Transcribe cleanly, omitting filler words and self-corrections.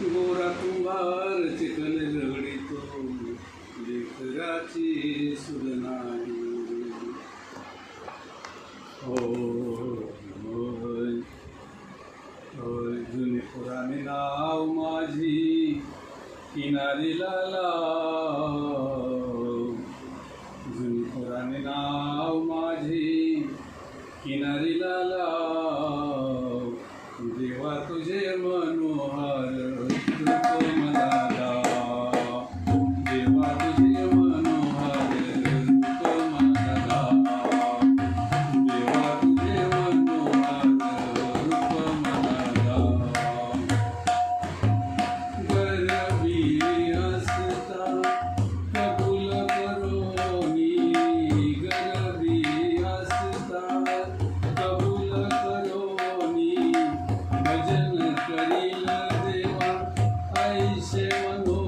गोरा कुंभार चिखल रगडीतो लेकराची सुध नाही. होय होय जुनी पुराणी नाव माझी किनारीला लाव. जुनी पुराणी नाव माझी किनारीला लाव. देवा तुझे मनोहर रूप मला लाव. देवा तुझे मनोहर रूप मला लाव. देवा तुझे मनोहर रूप मला लाव. गरबी असता कबूल करोनी. गरबी असता कबूल करोनी. भजन करील देवा ऐसे मनो